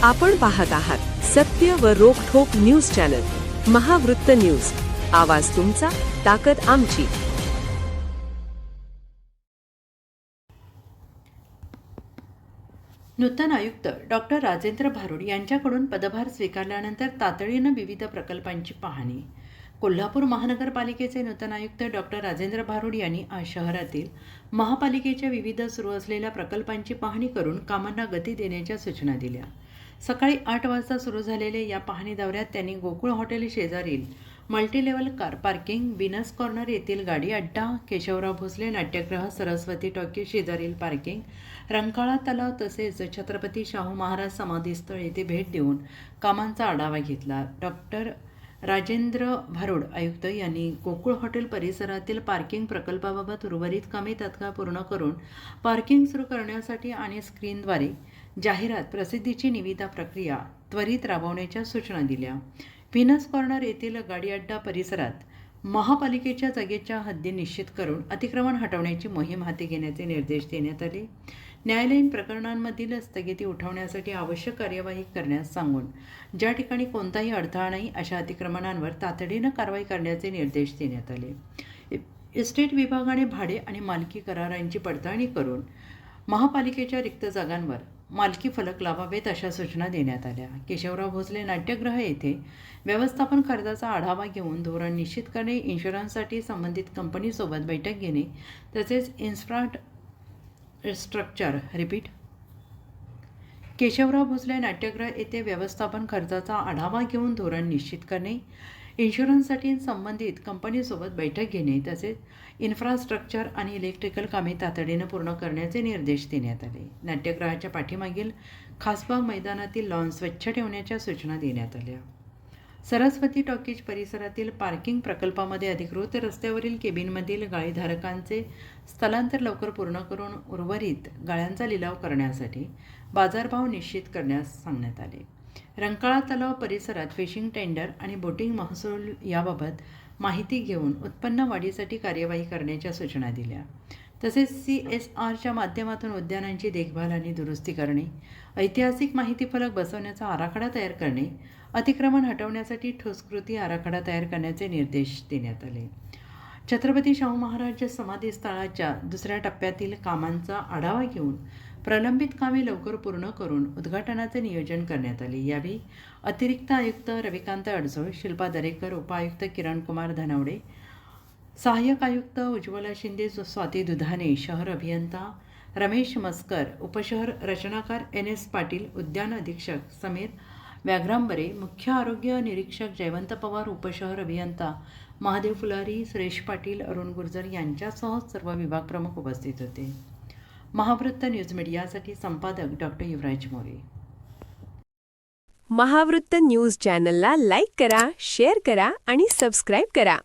आपण पाहत आहात सत्य व रोखठोक न्यूज चॅनल महावृत्त न्यूज. आवाज तुमचा, ताकद आमची. नूतन आयुक्त डॉक्टर राजेंद्र भारुड यांच्याकडून पदभार स्वीकारल्यानंतर तातडीनं विविध प्रकल्पांची पाहणी. कोल्हापूर महानगरपालिकेचे नूतन आयुक्त डॉक्टर राजेंद्र भारुड यांनी आज शहरातील महापालिकेच्या विविध सुरू असलेल्या प्रकल्पांची पाहणी करून कामांना गती देण्याच्या सूचना दिल्या. सकाळी 8 वाजता सुरू झालेल्या या पाहणी दौऱ्यात त्यांनी गोकुळ हॉटेल शेजारील multilevel car parking, Venus corner येथील गाडी अड्डा, केशवराव भोसले नाट्यगृह, सरस्वती टॉकीज शेजारील पार्किंग, रंकाळा तलाव तसेच छत्रपती शाहू महाराज समाधीस्थळ येथे भेट देऊन कामांचा आढावा घेतला. डॉक्टर राजेंद्र भारुड आयुक्त यांनी गोकुळ हॉटेल परिसरातील पार्किंग प्रकल्पाबाबत उर्वरित कामे तात्काळ पूर्ण करून पार्किंग सुरू करण्यासाठी आणि स्क्रीनद्वारे जाहिरात प्रसिद्धीची निविदा प्रक्रिया त्वरित राबवण्याच्या सूचना दिल्या. व्हीनस कॉर्नर येथील गाडी अड्डा परिसरात महापालिकेच्या जागेच्या हद्दी निश्चित करून अतिक्रमण हटवण्याची मोहीम हाती घेण्याचे निर्देश देण्यात आले. न्यायालयीन प्रकरणांमधील स्थगिती उठवण्यासाठी आवश्यक कार्यवाही करण्यास सांगून ज्या ठिकाणी कोणताही अडथळा नाही अशा अतिक्रमणांवर तातडीनं कारवाई करण्याचे निर्देश देण्यात आले. इस्टेट विभागाने भाडे आणि मालकी करारांची पडताळणी करून महापालिकेच्या रिक्त जागांवर मालकी फलक लावावेत अशा सूचना देण्यात आल्या. केशवराव भोसले नाट्यगृह येथे व्यवस्थापन खर्चाचा आढावा घेऊन धोरण निश्चित करणे, इन्शुरन्ससाठी संबंधित कंपनीसोबत बैठक घेणे तसेच केशवराव भोसले नाट्यगृह येथे व्यवस्थापन खर्चाचा आढावा घेऊन धोरण निश्चित करणे, इन्शुरन्ससाठी संबंधित कंपनीसोबत बैठक घेणे तसेच इन्फ्रास्ट्रक्चर आणि इलेक्ट्रिकल कामे तातडीनं पूर्ण करण्याचे निर्देश देण्यात आले. नाट्यगृहाच्या पाठीमागील खासबाग मैदानातील लॉन स्वच्छ ठेवण्याच्या सूचना देण्यात आल्या. सरस्वती टॉकीज परिसरातील पार्किंग प्रकल्पामध्ये अधिकृत रस्त्यावरील केबिनमधील गाळीधारकांचे स्थलांतर लवकर पूर्ण करून उर्वरित गाळ्यांचा लिलाव करण्यासाठी बाजारभाव निश्चित करण्यास सांगण्यात आले. रंकाळा तलाव परिसरात फिशिंग टेंडर आणि बोटिंग महसूल याबाबत माहिती घेऊन उत्पन्न वाढीसाठी कार्यवाही करण्याच्या सूचना दिल्या. तसेच CSRच्या माध्यमातून उद्यानांची देखभाल आणि दुरुस्ती करणे, ऐतिहासिक माहिती फलक बसवण्याचा आराखडा तयार करणे, अतिक्रमण हटवण्यासाठी ठोस कृती आराखडा तयार करण्याचे निर्देश देण्यात आले. छत्रपती शाहू महाराज समाधीस्थळाच्या दुसऱ्या टप्प्यातील कामांचा आढावा घेऊन प्रलंबित कामे लवकर पूर्ण करून उद्घाटनाचे नियोजन करण्यात आले. यावेळी अतिरिक्त आयुक्त रविकांत अडसूळ, शिल्पा दरेकर, उपायुक्त किरणकुमार धनवडे, सहाय्यक आयुक्त उज्ज्वला शिंदे, स्वाती दुधाने, शहर अभियंता रमेश मस्कर, उपशहर रचनाकार NS पाटील, उद्यान अधीक्षक समीर व्याघ्रांबरे, मुख्य आरोग्य निरीक्षक जयवंत पवार, उपशहर अभियंता महादेव फुलारी, सुरेश पाटील, अरुण गुर्जर यांच्यासह सर्व विभाग प्रमुख उपस्थित होते. महावृत्त न्यूज मीडियासाठी संपादक डॉक्टर युवराज मोरे. महावृत्त न्यूज चॅनलला लाईक करा, शेअर करा आणि सबस्क्राईब करा.